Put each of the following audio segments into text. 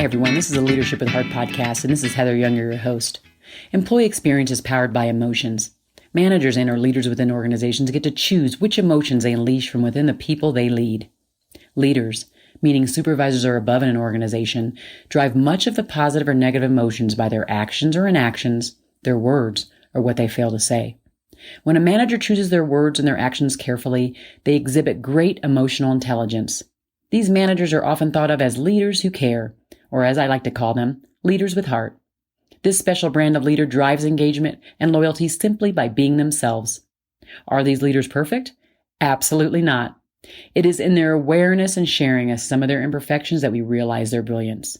Hi, everyone. This is a Leadership with Heart podcast, and this is Heather Younger, your host. Employee experience is powered by emotions. Managers and or leaders within organizations get to choose which emotions they unleash from within the people they lead. Leaders, meaning supervisors or above in an organization, drive much of the positive or negative emotions by their actions or inactions, their words, or what they fail to say. When a manager chooses their words and their actions carefully, they exhibit great emotional intelligence. These managers are often thought of as leaders who care, or as I like to call them, leaders with heart. This special brand of leader drives engagement and loyalty simply by being themselves. Are these leaders perfect? Absolutely not. It is in their awareness and sharing of some of their imperfections that we realize their brilliance.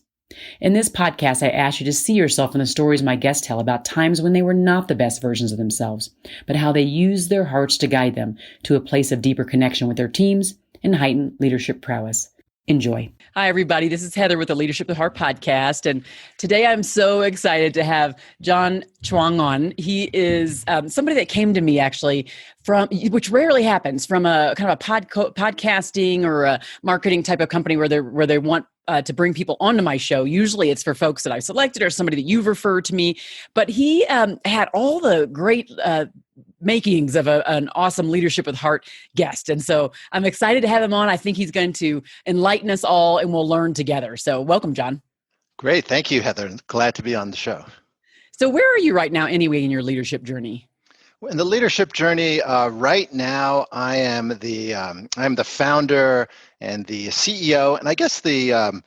In this podcast, I ask you to see yourself in the stories my guests tell about times when they were not the best versions of themselves, but how they used their hearts to guide them to a place of deeper connection with their teams and heightened leadership prowess. Enjoy. Hi, everybody. This is Heather with the Leadership with Heart podcast. And today I'm so excited to have Chuang on. He is somebody that came to me actually from, which rarely happens, from a kind of a podcasting or a marketing type of company where they want to bring people onto my show. Usually it's for folks that I've selected or somebody that you've referred to me. But he had all the great makings of an awesome Leadership with Heart guest. And so I'm excited to have him on. I think he's going to enlighten us all and we'll learn together. So welcome, John. Great. Thank you, Heather. Glad to be on the show. So where are you right now anyway in your leadership journey? In the leadership journey, right now, I am the founder and the CEO, and I guess the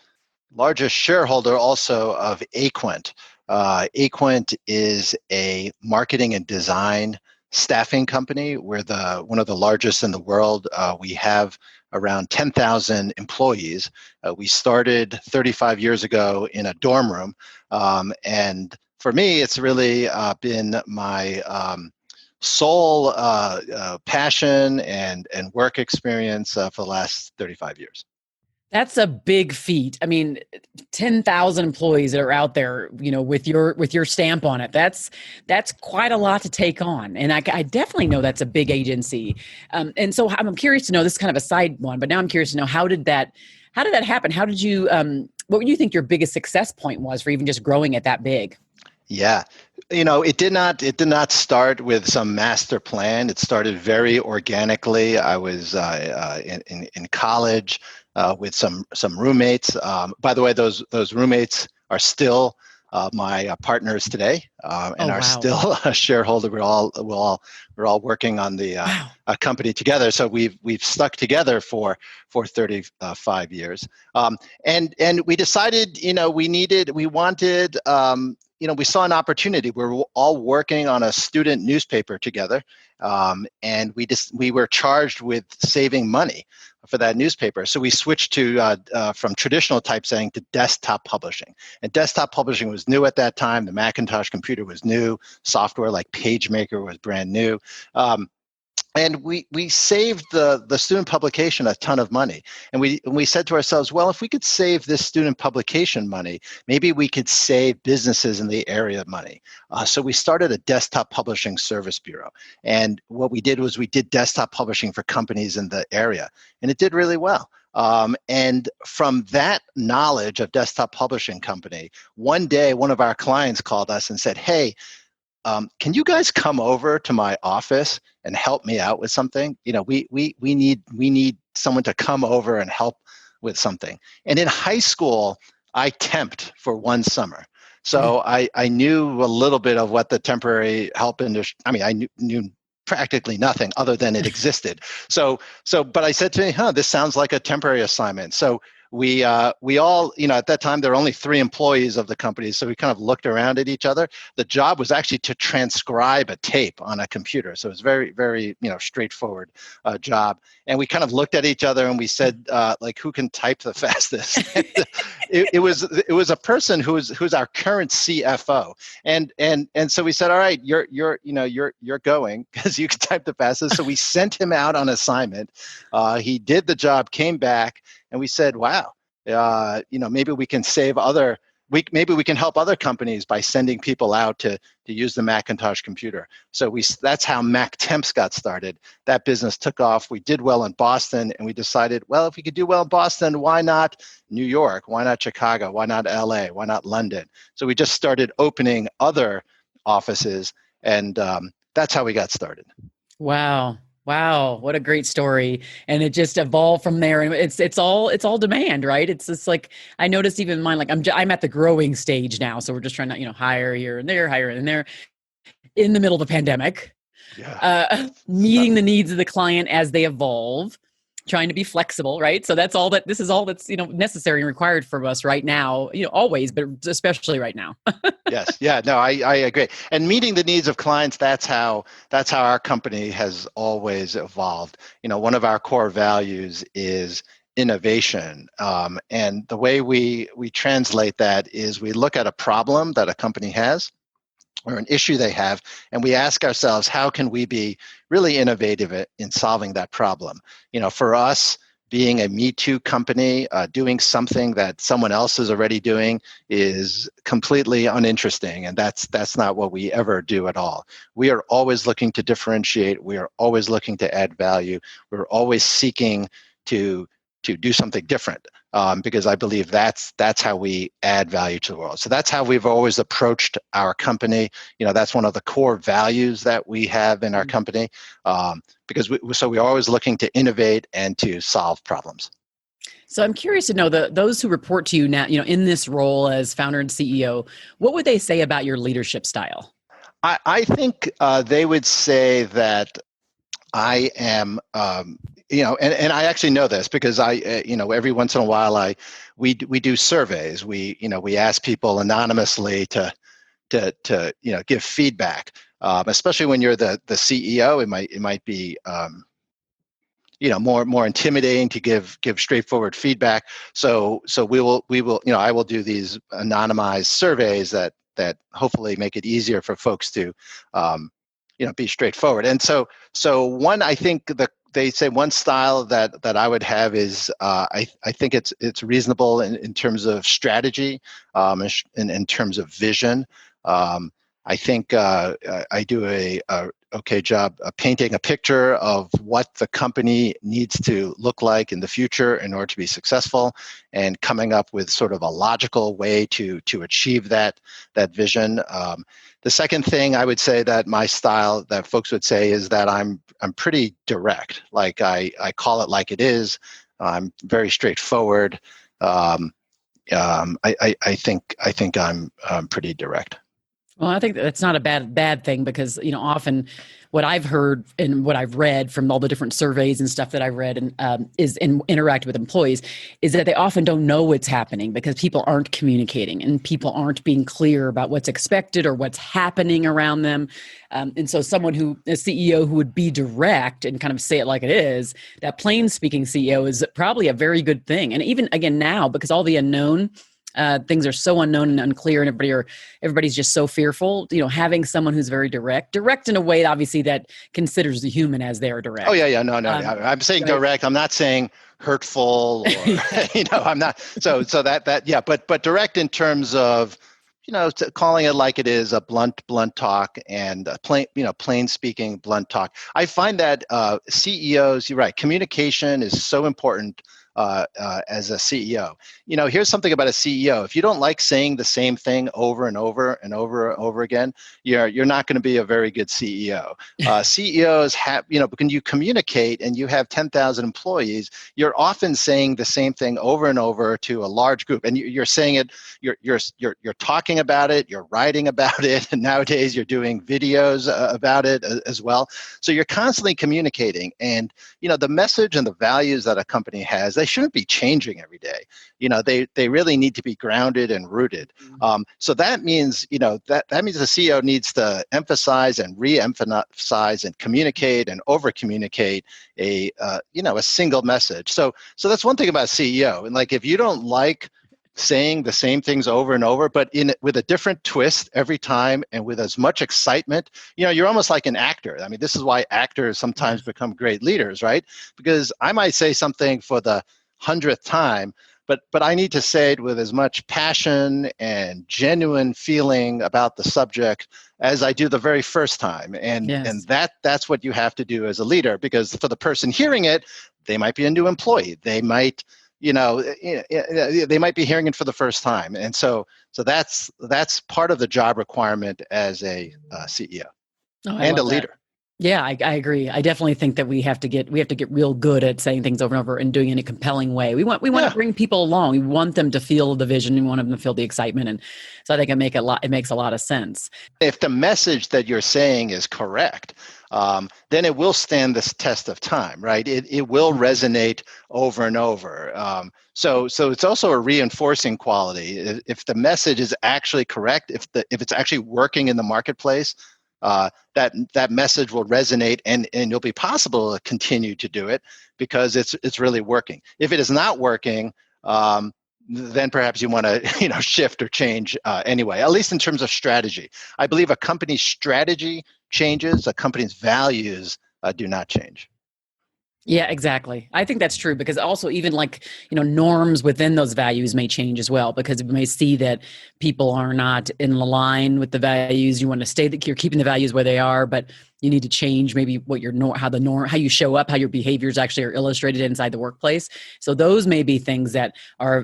largest shareholder also of Aquent. Aquent is a marketing and design staffing company. We're one of the largest in the world. We have around 10,000 employees. We started 35 years ago in a dorm room, and for me, it's really been my sole passion and work experience for the last 35 years. That's a big feat. I mean, 10,000 employees that are out there, with your stamp on it. That's quite a lot to take on. And I definitely know that's a big agency. And so I'm curious to know, this is kind of a side one, but now I'm curious to know, how did that happen? How did you, what would you think your biggest success point was for even just growing it that big? Yeah. It did not start with some master plan. It started very organically. I was in college with some roommates. By the way, those roommates are still my partners today, and are still a shareholder. We're all working on the company together. So we've stuck together for 35 years. And we decided, we saw an opportunity. We were all working on a student newspaper together, and we were charged with saving money for that newspaper. So we switched to from traditional typesetting to desktop publishing. And desktop publishing was new at that time. The Macintosh computer was new. Software like PageMaker was brand new. And we saved the student publication a ton of money. And we said to ourselves, well, if we could save this student publication money, maybe we could save businesses in the area money. So we started a desktop publishing service bureau. And what we did was we did desktop publishing for companies in the area. And it did really well. And from that knowledge of desktop publishing company, one day, one of our clients called us and said, hey, can you guys come over to my office and help me out with something? We need someone to come over and help with something. And in high school, I temped for one summer. So I knew a little bit of what the temporary help industry, I knew practically nothing other than it existed. But I said to him, this sounds like a temporary assignment. So we all, at that time, there were only 3 employees of the company. So we kind of looked around at each other. The job was actually to transcribe a tape on a computer. So it was very, very, straightforward job. And we kind of looked at each other and we said, who can type the fastest? it was a person who's our current CFO. And so we said, all right, you're going because you can type the fastest. So we sent him out on assignment. He did the job, came back, and we said, wow, maybe we can save other maybe we can help other companies by sending people out to use the Macintosh computer. So that's how Mac Temps got started. That business took off. We did well in Boston, and we decided, well, if we could do well in Boston, why not New York? Why not Chicago? Why not LA? Why not London? So we just started opening other offices, and that's how we got started. Wow. Wow, what a great story. And it just evolved from there. And it's all demand, right? It's just like, I noticed even mine, like I'm at the growing stage now. So we're just trying to, hire here and there, hire and there in the middle of the pandemic, meeting the needs of the client as they evolve, trying to be flexible, right? So this is all that's, necessary and required from us right now, always, but especially right now. Yes. Yeah, no, I agree. And meeting the needs of clients, that's how our company has always evolved. One of our core values is innovation. And the way we translate that is we look at a problem that a company has or an issue they have, and we ask ourselves, how can we be really innovative in solving that problem? For us, being a Me Too company, doing something that someone else is already doing is completely uninteresting, and that's not what we ever do at all. We are always looking to differentiate. We are always looking to add value. We're always seeking to do something different, because I believe that's how we add value to the world. So that's how we've always approached our company. That's one of the core values that we have in our company, because we're always looking to innovate and to solve problems. So I'm curious to know those who report to you now, in this role as founder and CEO, what would they say about your leadership style? I think they would say that I am, and I actually know this because every once in a while we do surveys. We ask people anonymously to give feedback, especially when you're the CEO. It might be more intimidating to give straightforward feedback. So we will I will do these anonymized surveys that hopefully make it easier for folks to be straightforward. And so one, I think they say one style that I would have is I think it's reasonable in terms of strategy, and in terms of vision. I think I do a okay job of painting a picture of what the company needs to look like in the future in order to be successful, and coming up with sort of a logical way to achieve that vision. The second thing I would say that my style that folks would say is that I'm pretty direct. Like I call it like it is. I'm very straightforward. I think I'm pretty direct. Well, I think that's not a bad thing because, often what I've heard and what I've read from all the different surveys and stuff that I've read and interact with employees is that they often don't know what's happening because people aren't communicating and people aren't being clear about what's expected or what's happening around them. And so a CEO who would be direct and kind of say it like it is, that plain speaking CEO is probably a very good thing. And even again now, because all the unknown, things are so unknown and unclear, and everybody's just so fearful. Having someone who's very direct in a way, obviously, that considers the human as their direct. Oh yeah, no. I'm saying direct. I'm not saying hurtful, or I'm not. So that yeah, but direct in terms of calling it like it is, a blunt talk, and plain speaking, blunt talk. I find that CEOs, you're right, communication is so important. As a CEO, here's something about a CEO. If you don't like saying the same thing over and over and over and over again, you're not going to be a very good CEO. CEOs have, when you communicate and you have 10,000 employees, you're often saying the same thing over and over to a large group, and you're saying it. You're talking about it. You're writing about it, and nowadays you're doing videos about it as well. So you're constantly communicating, and the message and the values that a company has, they shouldn't be changing every day. They really need to be grounded and rooted. So that means, that means the CEO needs to emphasize and re-emphasize and communicate and over-communicate a single message. So that's one thing about CEO. And like, if you don't like saying the same things over and over, but with a different twist every time and with as much excitement, you're almost like an actor. I mean, this is why actors sometimes become great leaders, right? Because I might say something for the 100th time, but I need to say it with as much passion and genuine feeling about the subject as I do the very first time. And Yes. that's what you have to do as a leader, because for the person hearing it, they might be a new employee. They might, they might be hearing it for the first time. And so that's part of the job requirement as a CEO Oh, I and a love that. leader. Yeah, I agree. I definitely think that we have to get real good at saying things over and over and doing it in a compelling way. We want to Yeah. bring people along. We want them to feel the vision. We want them to feel the excitement, and so I think it makes a lot of sense. If the message that you're saying is correct, then it will stand this test of time, right? It will resonate over and over. So it's also a reinforcing quality. If the message is actually correct, if it's actually working in the marketplace, that message will resonate, and you'll be possible to continue to do it because it's really working. If it is not working, then perhaps you want to shift or change anyway, at least in terms of strategy. I believe a company's strategy changes, a company's values do not change. Yeah, exactly. I think that's true because also even norms within those values may change as well because we may see that people are not in line with the values. You want to stay that you're keeping the values where they are, but you need to change maybe what how you show up, how your behaviors actually are illustrated inside the workplace. So those may be things that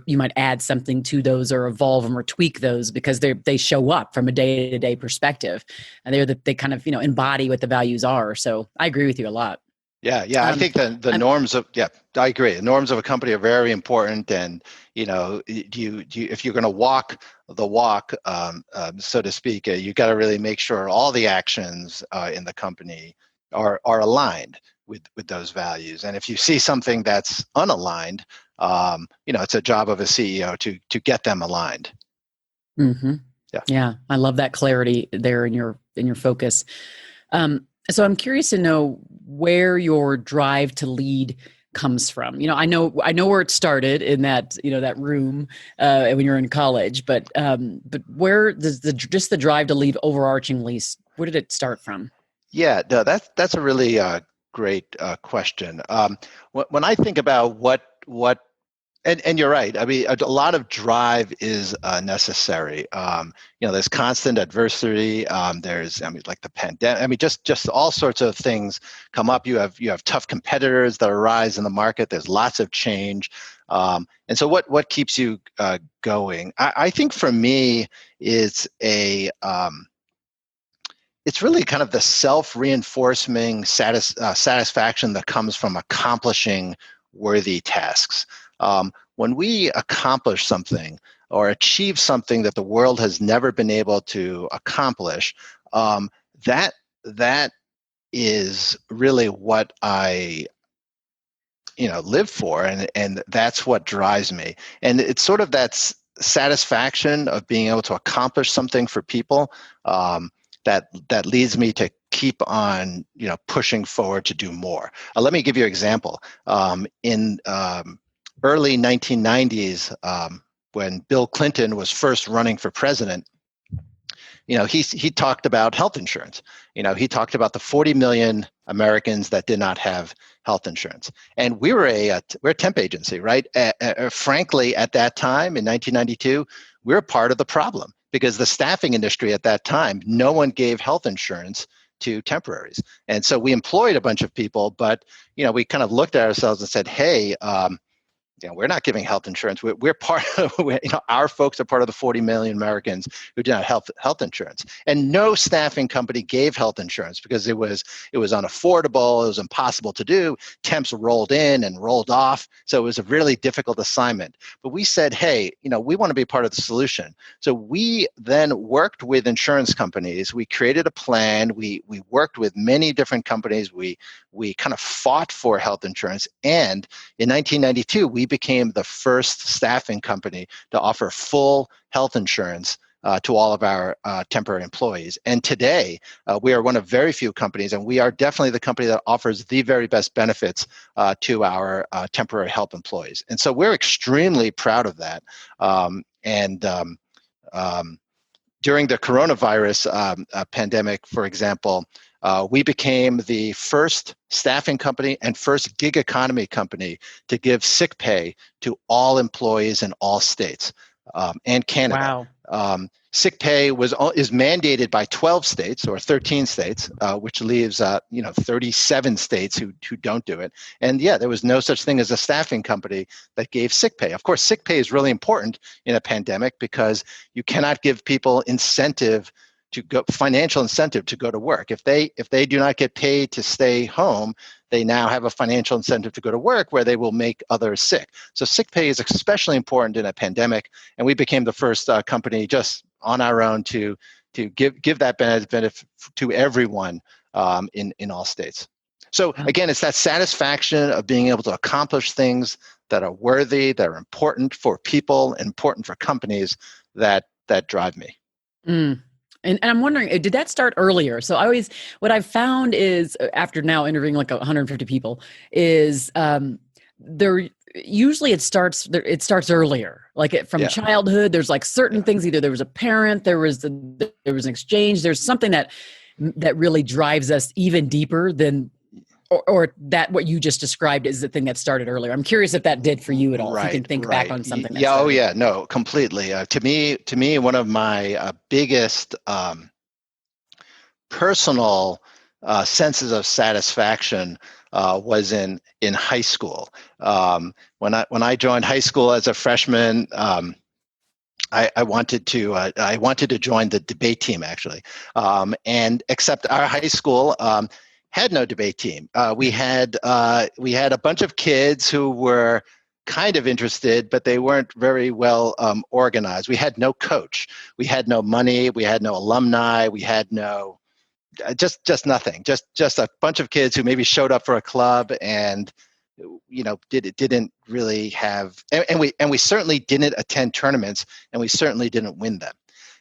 you might add something to those or evolve them or tweak those because they show up from a day-to-day perspective and they kind of embody what the values are. So I agree with you a lot. Yeah. I think the norms of I agree. The norms of a company are very important, and if you're going to walk the walk, so to speak, you got to really make sure all the actions in the company are aligned with those values. And if you see something that's unaligned, it's a job of a CEO to get them aligned. Mm-hmm. Yeah, I love that clarity there in your focus. So I'm curious to know where your drive to lead comes from. I know where it started in that that room when you're in college, but where does just the drive to lead overarchingly? Where did it start from? Yeah, no, that's a really great question. When I think about what and you're right. I mean, a lot of drive is necessary. There's constant adversity. Like the pandemic. I mean, just all sorts of things come up. You have tough competitors that arise in the market. There's lots of change. And so, what keeps you going? I think for me, it's it's really kind of the self-reinforcing satisfaction that comes from accomplishing worthy tasks. When we accomplish something or achieve something that the world has never been able to accomplish, that is really what I live for, and that's what drives me. And it's sort of that satisfaction of being able to accomplish something for people that leads me to keep on pushing forward to do more. Let me give you an example. In early 1990s, when Bill Clinton was first running for president, he talked about health insurance. He talked about the 40 million Americans that did not have health insurance, and we're a temp agency, right? Frankly, at that time in 1992, we were part of the problem because the staffing industry at that time, no one gave health insurance to temporaries, and so we employed a bunch of people, but we kind of looked at ourselves and said, hey. We're not giving health insurance. We're part of, our folks are part of the 40 million Americans who do not have health insurance. And no staffing company gave health insurance because it was unaffordable. It was impossible to do. Temps rolled in and rolled off. So it was a really difficult assignment. But we said, hey, we want to be part of the solution. So we then worked with insurance companies. We created a plan. We worked with many different companies. We kind of fought for health insurance. And in 1992, we became the first staffing company to offer full health insurance to all of our temporary employees. And today, we are one of very few companies, and we are definitely the company that offers the very best benefits to our temporary help employees. And so we're extremely proud of that. During the coronavirus pandemic, for example, We became the first staffing company and first gig economy company to give sick pay to all employees in all states and Canada. Wow. Sick pay is mandated by 12 states or 13 states, which leaves 37 states who don't do it. And yeah, there was no such thing as a staffing company that gave sick pay. Of course, sick pay is really important in a pandemic because you cannot give people financial incentive to go to work. If they do not get paid to stay home, they now have a financial incentive to go to work where they will make others sick. So sick pay is especially important in a pandemic, and we became the first company just on our own to give that benefit to everyone in all states. So again, it's that satisfaction of being able to accomplish things that are worthy, that are important for people, important for companies that drive me. Mm. And I'm wondering, did that start earlier? So what I've found is, after now interviewing like 150 people, is usually it starts earlier, like from childhood. There's like certain things. Either there was a parent, there was an exchange. There's something that really drives us even deeper than, or that what you just described is the thing that started earlier. I'm curious if that did for you at all. If you can think back on something. No, completely. To me, one of my biggest personal senses of satisfaction was in high school. When I joined high school as a freshman, I wanted to join the debate team actually, and except our high school had no debate team. We had a bunch of kids who were kind of interested, but they weren't very well organized. We had no coach. We had no money. We had no alumni. We had no just nothing. Just a bunch of kids who maybe showed up for a club and didn't really have, and we certainly didn't attend tournaments, and we certainly didn't win them.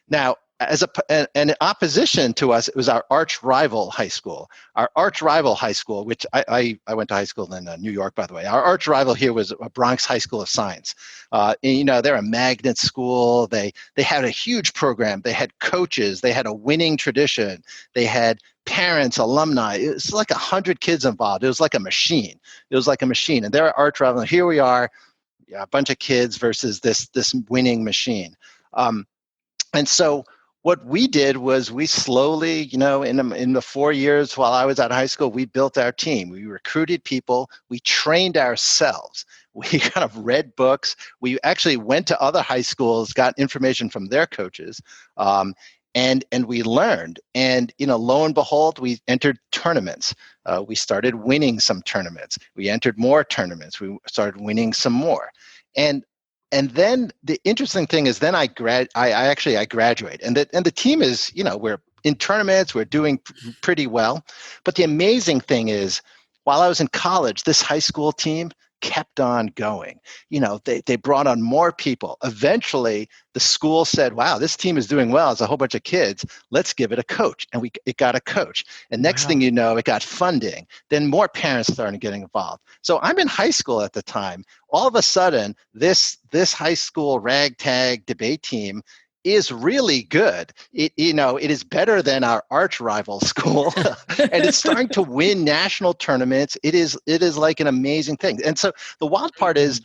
Now, as an opposition to us, it was our arch rival high school. Our arch rival high school, which I went to high school in New York, by the way. Our arch rival here was a Bronx High School of Science. They're a magnet school. They had a huge program. They had coaches. They had a winning tradition. They had parents, alumni. It was like 100 kids involved. It was like a machine. And they're our arch rival. Here we are, a bunch of kids versus this winning machine. And so what we did was we slowly, in the 4 years while I was at high school, we built our team. We recruited people. We trained ourselves. We kind of read books. We actually went to other high schools, got information from their coaches, and we learned. And lo and behold, we entered tournaments. We started winning some tournaments. We entered more tournaments. We started winning some more. And then the interesting thing is, then I graduate, and the team is, we're in tournaments, we're doing pretty well. But the amazing thing is, while I was in college, this high school team kept on going. They brought on more people. Eventually, the school said, wow, this team is doing well. It's a whole bunch of kids. Let's give it a coach. And it got a coach. And next thing you know, it got funding. Then more parents started getting involved. So I'm in high school at the time. All of a sudden, this high school ragtag debate team is really good. It is better than our arch rival school, and it's starting to win national tournaments. It is like an amazing thing. And so the wild part is,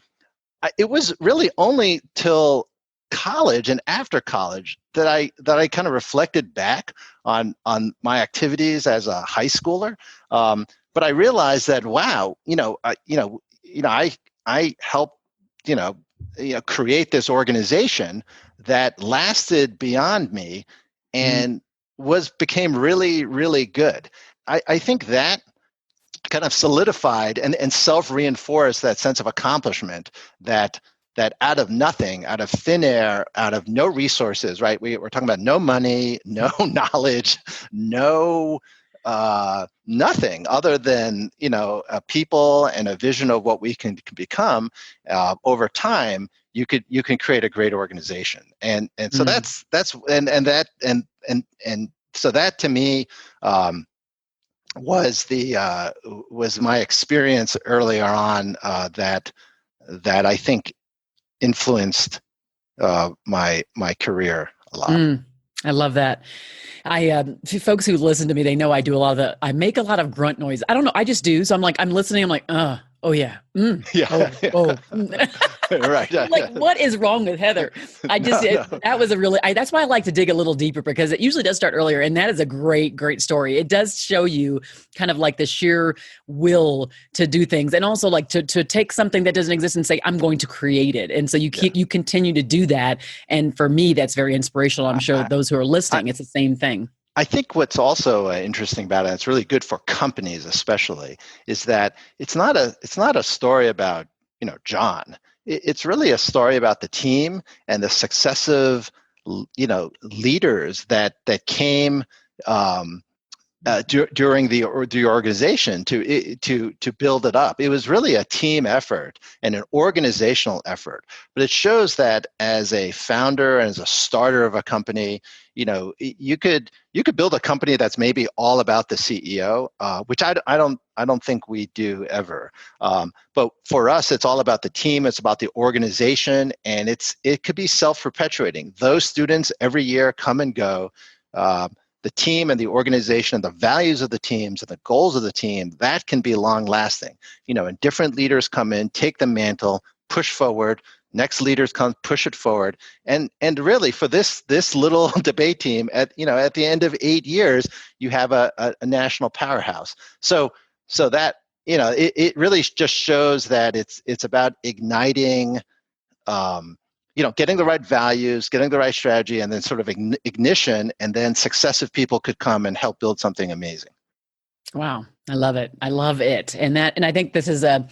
it was really only till college and after college that I kind of reflected back on my activities as a high schooler. But I realized that, wow, I helped create this organization that lasted beyond me and became really, really good. I think that kind of solidified and self-reinforced that sense of accomplishment that out of nothing, out of thin air, out of no resources, right? We're talking about no money, no knowledge, no nothing other than people and a vision of what we can become over time. You can create a great organization, and so so that to me was my experience earlier on that I think influenced my career a lot. I love that. Folks who listen to me, they know I do a lot of I make a lot of grunt noise. I don't know. I just do. So I'm listening. I'm like, oh yeah. Yeah, yeah. Oh. Right. You're like, what is wrong with Heather? No, no. That was a really, that's why I like to dig a little deeper, because it usually does start earlier. And that is a great, great story. It does show you kind of like the sheer will to do things, and also like to take something that doesn't exist and say, I'm going to create it. And so you continue to do that. And for me, that's very inspirational. I'm sure those who are listening, it's the same thing. I think what's also interesting about it, and it's really good for companies especially, is that it's not a story about, John. It's really a story about the team and the successive, leaders that came during the organization to build it up. It was really a team effort and an organizational effort. But it shows that as a founder and as a starter of a company, you could build a company that's maybe all about the CEO, which I don't think we do ever. But for us, it's all about the team. It's about the organization, and it could be self-perpetuating. Those students every year come and go. The team and the organization and the values of the teams and the goals of the team, that can be long lasting. And different leaders come in, take the mantle, push forward. Next leaders come, push it forward. And really for this little debate team at the end of 8 years, you have a national powerhouse. So that, it really just shows that it's about igniting, getting the right values, getting the right strategy, and then sort of ignition, and then successive people could come and help build something amazing. Wow. I love it. I love it. And I think this is a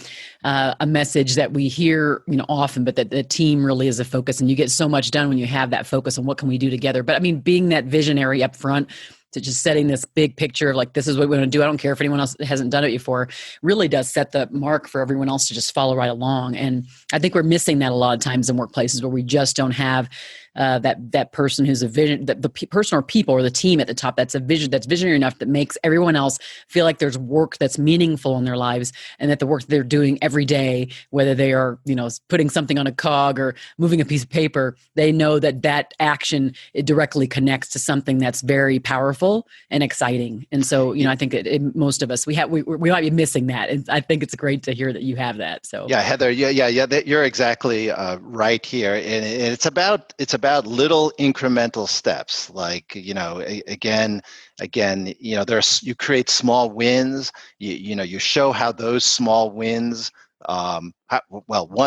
message that we hear, often, but that the team really is a focus, and you get so much done when you have that focus on what can we do together. But I mean, being that visionary up front, to just setting this big picture of like, this is what we want to do. I don't care if anyone else hasn't done it before, really does set the mark for everyone else to just follow right along. And I think we're missing that a lot of times in workplaces where we just don't have that person who's a vision, the person or people or the team at the top that's visionary enough that makes everyone else feel like there's work that's meaningful in their lives, and that the work they're doing every day, whether they are putting something on a cog or moving a piece of paper, they know that action, it directly connects to something that's very powerful and exciting. And so I think most of us we might be missing that, and I think it's great to hear that you have that. So yeah, Heather, you're exactly right here, and it's about little incremental steps. Like again, you create small wins. You show how those small wins, one,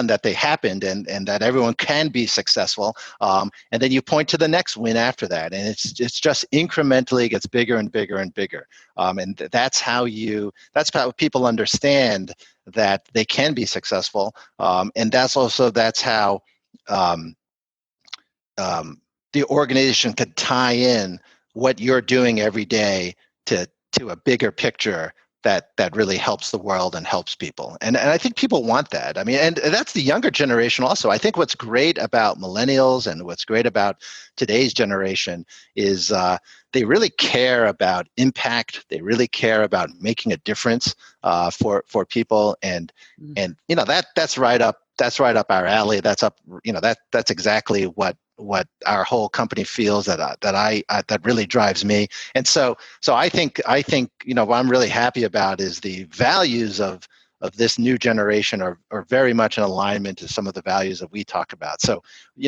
that they happened and that everyone can be successful, and then you point to the next win after that, and it's just incrementally gets bigger and bigger and bigger, and that's how people understand that they can be successful, and that's how the organization could tie in what you're doing every day to a bigger picture that really helps the world and helps people. And I think people want that. I mean, and that's the younger generation also. I think what's great about millennials and what's great about today's generation is they really care about impact. They really care about making a difference for people. And that's right up our alley. That's exactly what our whole company feels that really drives me. And so I think what I'm really happy about is the values of this new generation are very much in alignment to some of the values that we talk about. So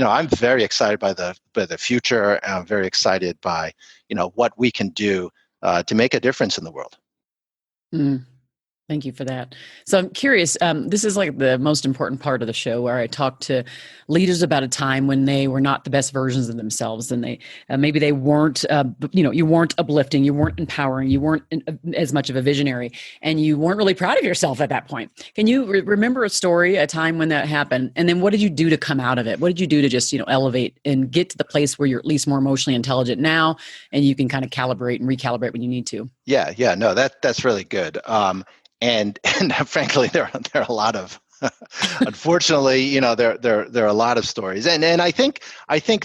I'm very excited by the future, and I'm very excited by what we can do to make a difference in the world. Thank you for that. So I'm curious, this is like the most important part of the show, where I talk to leaders about a time when they were not the best versions of themselves, and they maybe they weren't, you weren't uplifting, you weren't empowering, you weren't as much of a visionary, and you weren't really proud of yourself at that point. Can you remember a story, a time when that happened? And then what did you do to come out of it? What did you do to just, elevate and get to the place where you're at least more emotionally intelligent now, and you can kind of calibrate and recalibrate when you need to? Yeah, no, that's really good. And frankly, there are a lot of, unfortunately, there are a lot of stories, and I think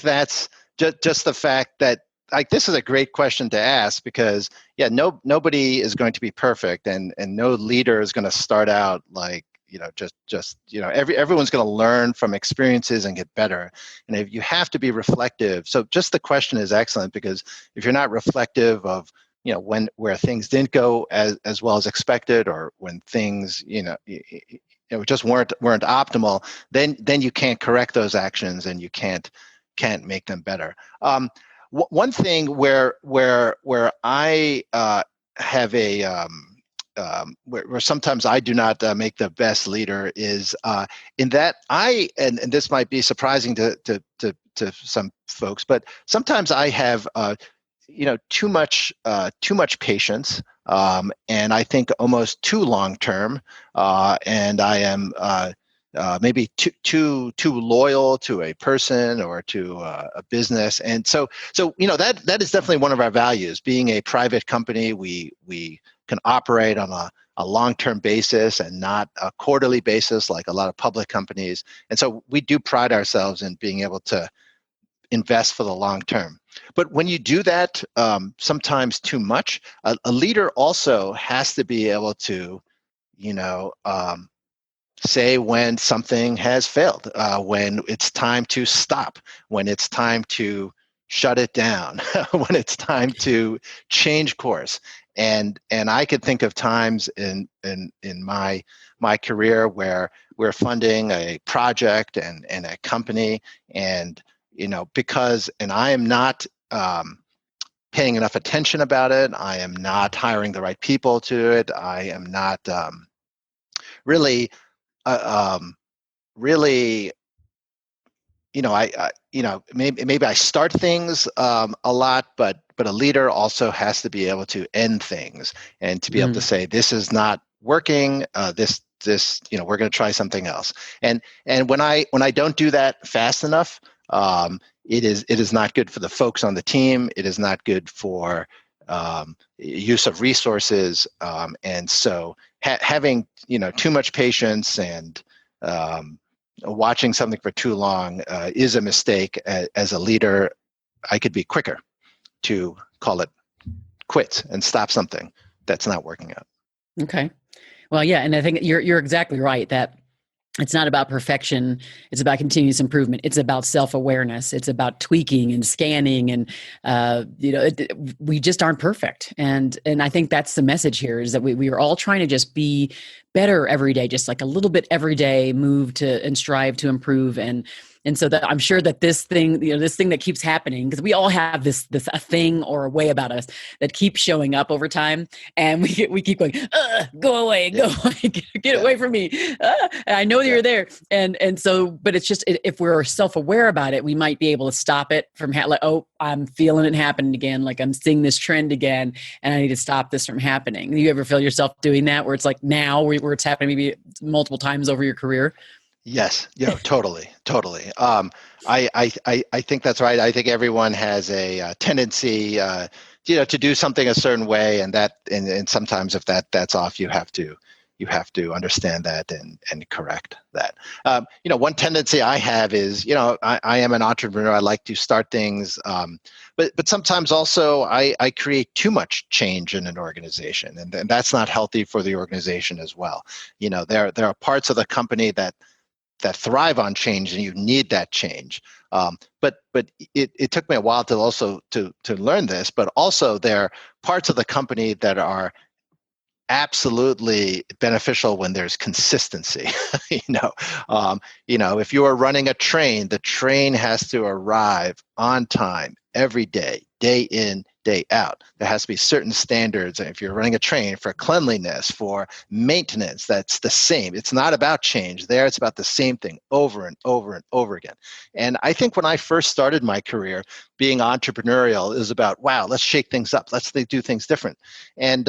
that's just the fact that, like, this is a great question to ask, because nobody is going to be perfect, and no leader is going to start out like everyone's going to learn from experiences and get better. And if you have to be reflective. So just the question is excellent, because if you're not reflective of, where things didn't go as well as expected, or when things, just weren't optimal, then you can't correct those actions, and you can't make them better. One thing where I have where sometimes I do not make the best leader is in that and this might be surprising to some folks, but sometimes I have too much patience, and I think almost too long term, and I am maybe too loyal to a person or to a business. And so that is definitely one of our values. Being a private company, we can operate on a long-term basis and not a quarterly basis like a lot of public companies. And so we do pride ourselves in being able to invest for the long term. But when you do that, sometimes too much, a leader also has to be able to, say when something has failed, when it's time to stop, when it's time to shut it down, when it's time to change course. And I could think of times in my career where we're funding a project and a company, and because I am not paying enough attention about it, I am not hiring the right people to it, I am not really maybe I start things a lot, but a leader also has to be able to end things, and to be able to say, this is not working, this we're going to try something else. And when I don't do that fast enough, it is not good for the folks on the team. It is not good for use of resources, and so having too much patience and watching something for too long is a mistake. As a leader, I could be quicker to call it quits and stop something that's not working out. Okay. Well, yeah, and I think you're exactly right that it's not about perfection. It's about continuous improvement. It's about self-awareness. It's about tweaking and scanning, and we just aren't perfect. And I think that's the message here, is that we are all trying to just be better every day, just like a little bit every day, move to and strive to improve. And so that I'm sure that this thing that keeps happening, because we all have this a thing or a way about us that keeps showing up over time, and we keep going, go away, go away, get away from me. And I know that you're there, and so, but it's just, if we're self-aware about it, we might be able to stop it from like, oh, I'm feeling it happening again, like I'm seeing this trend again, and I need to stop this from happening. Do you ever feel yourself doing that, where it's like now, where it's happening maybe multiple times over your career? Yes, totally. I think that's right. I think everyone has a tendency, to do something a certain way, and sometimes if that's off, you have to understand that and correct that. One tendency I have is, I am an entrepreneur. I like to start things, but sometimes also I create too much change in an organization, and that's not healthy for the organization as well. There are parts of the company that thrive on change, and you need that change. But it took me a while to also to learn this. But also, there are parts of the company that are absolutely beneficial when there's consistency. If you are running a train, the train has to arrive on time every day, day in, day out. There has to be certain standards. And if you're running a train, for cleanliness, for maintenance, that's the same. It's not about change there. It's about the same thing over and over and over again. And I think when I first started my career, being entrepreneurial is about, wow, let's shake things up. Let's do things different. And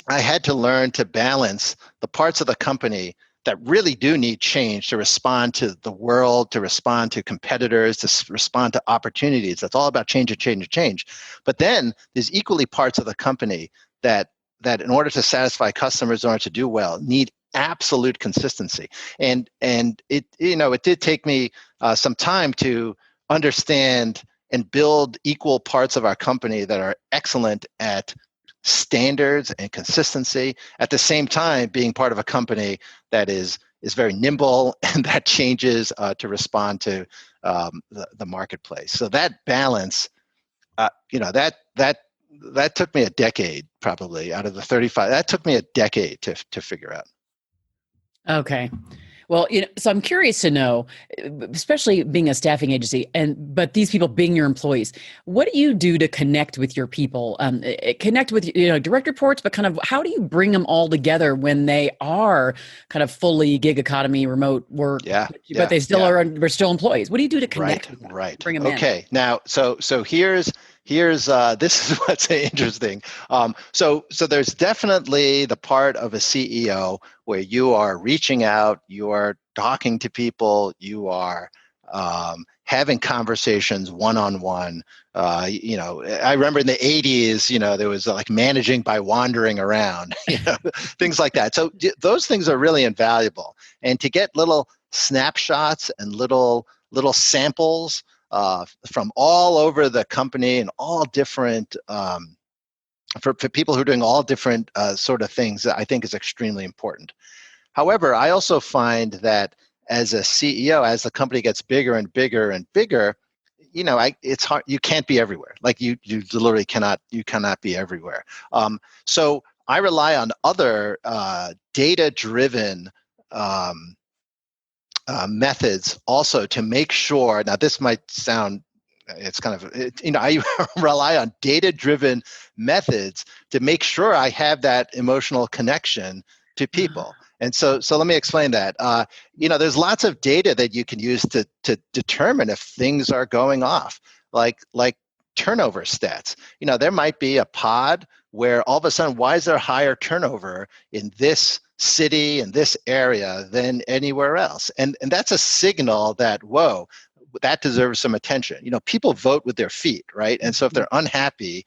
I had to learn to balance the parts of the company that really do need change to respond to the world, to respond to competitors, to respond to opportunities. That's all about change and change and change. But then there's equally parts of the company that in order to satisfy customers, in order to do well, need absolute consistency. And it did take me some time to understand and build equal parts of our company that are excellent at standards and consistency, at the same time being part of a company that is very nimble and that changes to respond to the marketplace. So that balance, that took me a decade, probably out of the 35. That took me a decade to figure out. Okay. Well, so I'm curious to know, especially being a staffing agency, but these people being your employees, what do you do to connect with your people? Connect with direct reports, but kind of how do you bring them all together when they are kind of fully gig economy, remote work, but they still we're still employees? What do you do to connect with them? Right. Bring them in? Now, so here's this is what's interesting. So there's definitely the part of a CEO where you are reaching out, you are talking to people, you are having conversations one-on-one. I remember in the 80s, there was like managing by wandering around, things like that. So those things are really invaluable. And to get little snapshots and little samples from all over the company and all different, for people who are doing all different sort of things, that I think is extremely important. However, I also find that as a CEO, as the company gets bigger and bigger and bigger, it's hard. You can't be everywhere. Like you literally cannot be everywhere. So I rely on other data-driven methods also to make sure. Now, this might sound, it's kind of, I rely on data-driven methods to make sure I have that emotional connection to people. And so let me explain that. There's lots of data that you can use to determine if things are going off, like turnover stats. There might be a pod where all of a sudden, why is there higher turnover in this city, in this area than anywhere else? And that's a signal that, whoa, that deserves some attention. People vote with their feet, right? And so if they're unhappy,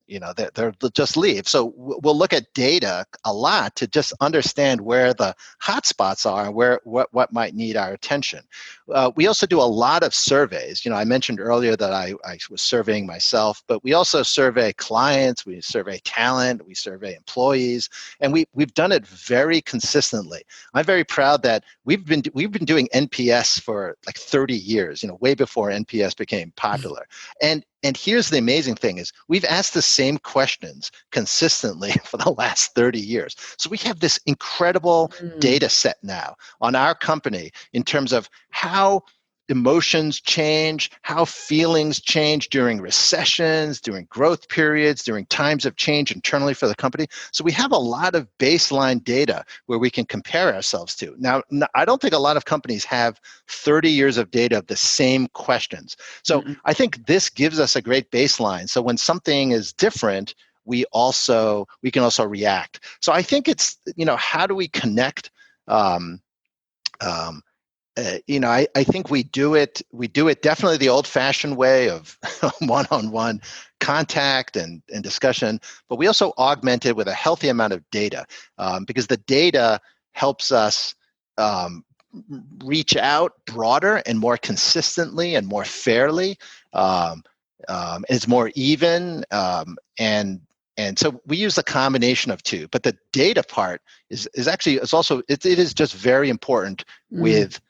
they'll just leave. So we'll look at data a lot to just understand where the hot spots are and what might need our attention. We also do a lot of surveys. I mentioned earlier that I was surveying myself, but we also survey clients, we survey talent, we survey employees, and we've done it very consistently. I'm very proud that we've been doing NPS for like 30 years, way before NPS became popular. And here's the amazing thing is we've asked the same questions consistently for the last 30 years. So we have this incredible data set now on our company in terms of how emotions change, how feelings change during recessions, during growth periods, during times of change internally for the company. So we have a lot of baseline data where we can compare ourselves to. Now, I don't think a lot of companies have 30 years of data of the same questions. So I think this gives us a great baseline. So when something is different, we can also react. So I think it's, how do we connect? I think we do it definitely the old-fashioned way of one-on-one contact and discussion, but we also augment it with a healthy amount of data because the data helps us reach out broader and more consistently and more fairly. It's more even, and so we use a combination of two. But the data part is actually it is just very important with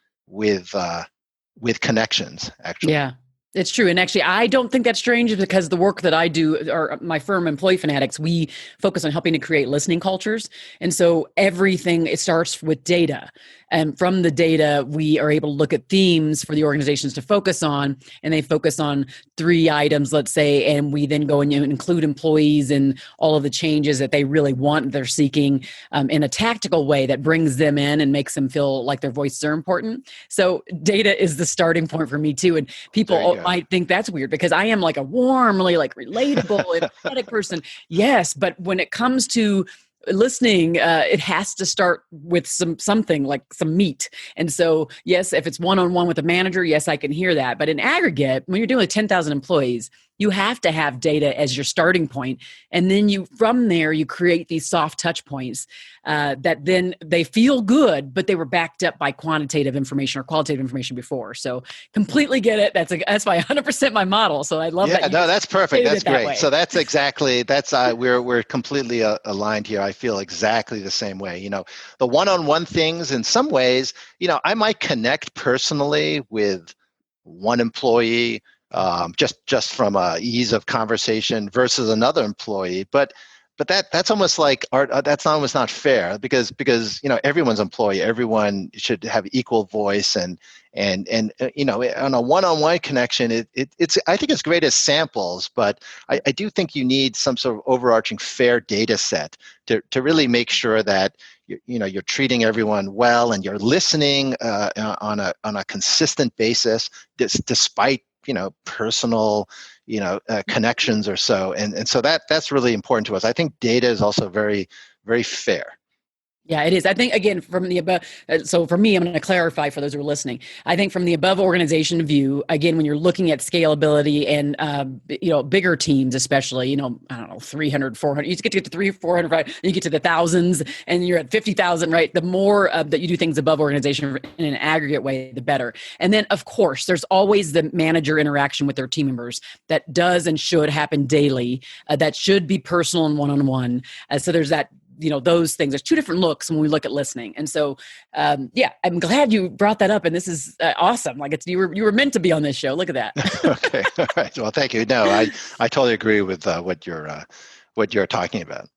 connections, actually. Yeah, it's true. And actually, I don't think that's strange because the work that I do, or my firm, Employee Fanatics, we focus on helping to create listening cultures. And so everything, it starts with data. And from the data, we are able to look at themes for the organizations to focus on, and they focus on 3 items, let's say, and we then go and include employees in all of the changes that they really want, they're seeking in a tactical way that brings them in and makes them feel like their voices are important. So data is the starting point for me too. And people might think that's weird because I am like a warmly, like relatable, empathetic person. Yes, but when it comes to listening, it has to start with something like some meat. And so, yes, if it's one-on-one with a manager, yes, I can hear that. But in aggregate, when you're dealing with 10,000 employees, You have to have data as your starting point, and then from there you create these soft touch points that then they feel good, but they were backed up by quantitative information or qualitative information before. So completely get it. That's my 100% my model. So I love that. No, that's perfect. That's great. Way. So that's exactly we're completely aligned here. I feel exactly the same way. The one-on-one things in some ways, I might connect personally with one employee just from ease of conversation versus another employee, but that's almost like art. That's almost not fair because everyone's employee, everyone should have equal voice and on a one-on-one connection, it's I think it's great as samples, but I do think you need some sort of overarching fair data set to really make sure that you're treating everyone well and you're listening on a consistent basis, despite personal connections or so, and so that's really important to us. I think data is also very, very fair. Yeah, it is. I think, again, from the above, so for me, I'm going to clarify for those who are listening. I think from the above organization view, again, when you're looking at scalability and, bigger teams, especially, I don't know, 300, 400, you get to 300, 400, right? You get to the thousands and you're at 50,000, right? The more that you do things above organization in an aggregate way, the better. And then, of course, there's always the manager interaction with their team members that does and should happen daily, that should be personal and one-on-one. So there's that, those things. There's two different looks when we look at listening. And so, I'm glad you brought that up. And this is awesome. Like you were meant to be on this show. Look at that. Okay. All right. Well, thank you. No, I totally agree with what you're talking about.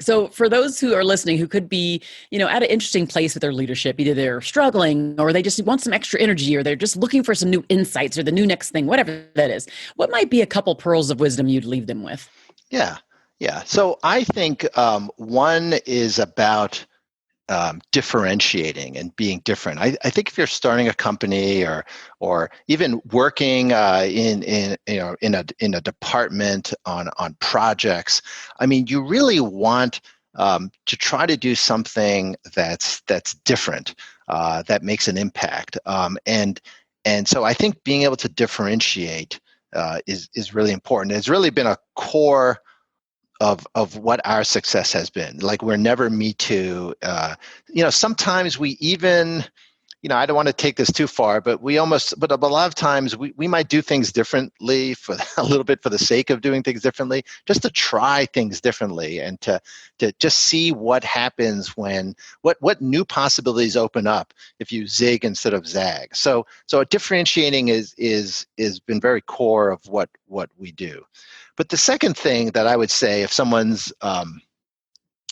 So for those who are listening, who could be, at an interesting place with their leadership, either they're struggling or they just want some extra energy or they're just looking for some new insights or the new next thing, whatever that is, what might be a couple pearls of wisdom you'd leave them with? Yeah. So I think one is about differentiating and being different. I think if you're starting a company or even working in a department on projects, I mean, you really want to try to do something that's different, that makes an impact, and so I think being able to differentiate is really important. It's really been a core of what our success has been. Like, we're never me too. Sometimes we even, I don't want to take this too far, but a lot of times we might do things differently for a little bit for the sake of doing things differently, just to try things differently and to just see what happens when, what new possibilities open up if you zig instead of zag. So differentiating is been very core of what we do. But the second thing that I would say, if someone's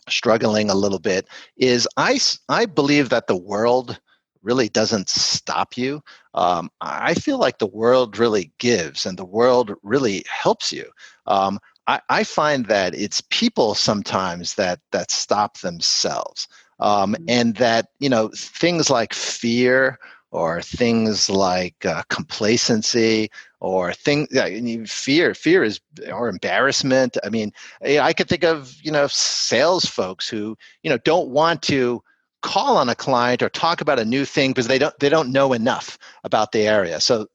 struggling a little bit, is I believe that the world really doesn't stop you. I feel like the world really gives and the world really helps you. I find that it's people sometimes that stop themselves, and that things like fear or things like complacency or fear is, or embarrassment. I mean, I could think of sales folks who don't want to call on a client or talk about a new thing because they don't know enough about the area. So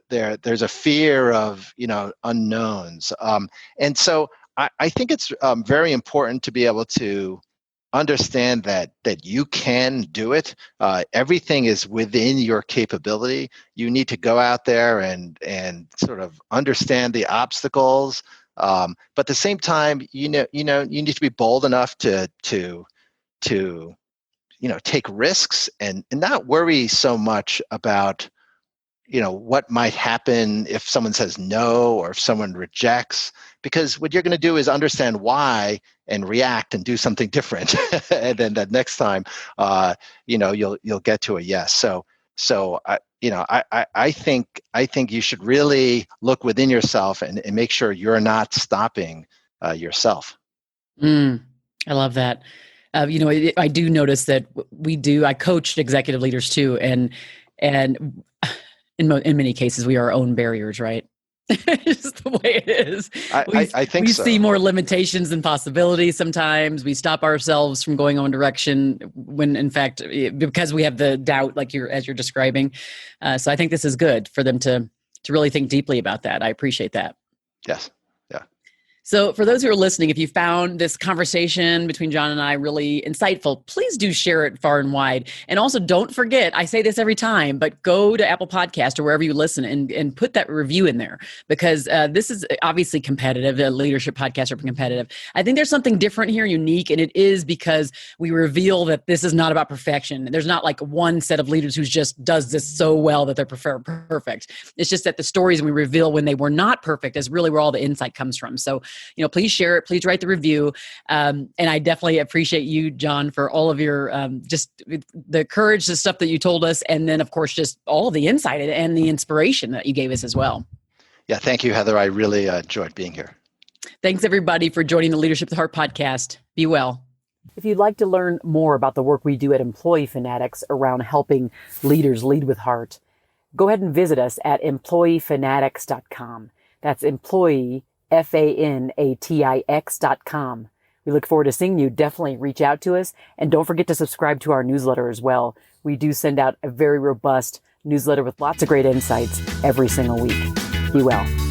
there's a fear of unknowns, and so I think it's very important to be able to understand that you can do it. Everything is within your capability. You need to go out there and sort of understand the obstacles, but at the same time, you need to be bold enough to take risks and not worry so much about what might happen if someone says no or if someone rejects, because what you're going to do is understand why and react and do something different. And then that next time, you'll get to a yes. So I think you should really look within yourself and make sure you're not stopping yourself. I love that. I do notice that I coach executive leaders too. And in many cases, we are our own barriers, right? It's just the way it is. I think we so. see more limitations than possibilities sometimes. We stop ourselves from going one direction when, in fact, because we have the doubt, as you're describing. So I think this is good for them to to really think deeply about that. I appreciate that. Yes. Yeah. So for those who are listening, if you found this conversation between John and I really insightful, please do share it far and wide. And also don't forget, I say this every time, but go to Apple Podcast or wherever you listen and put that review in there, because this is obviously competitive. Leadership podcasts are competitive. I think there's something different here, unique, and it is because we reveal that this is not about perfection. There's not like one set of leaders who just does this so well that they're perfect. It's just that the stories we reveal when they were not perfect is really where all the insight comes from. So please share it. Please write the review. And I definitely appreciate you, John, for all of your just the courage, the stuff that you told us. And then, of course, just all of the insight and the inspiration that you gave us as well. Yeah. Thank you, Heather. I really enjoyed being here. Thanks, everybody, for joining the Leadership with Heart podcast. Be well. If you'd like to learn more about the work we do at Employee Fanatics around helping leaders lead with heart, go ahead and visit us at employeefanatics.com. That's employee fanatix.com. We look forward to seeing you. Definitely reach out to us. And don't forget to subscribe to our newsletter as well. We do send out a very robust newsletter with lots of great insights every single week. Be well.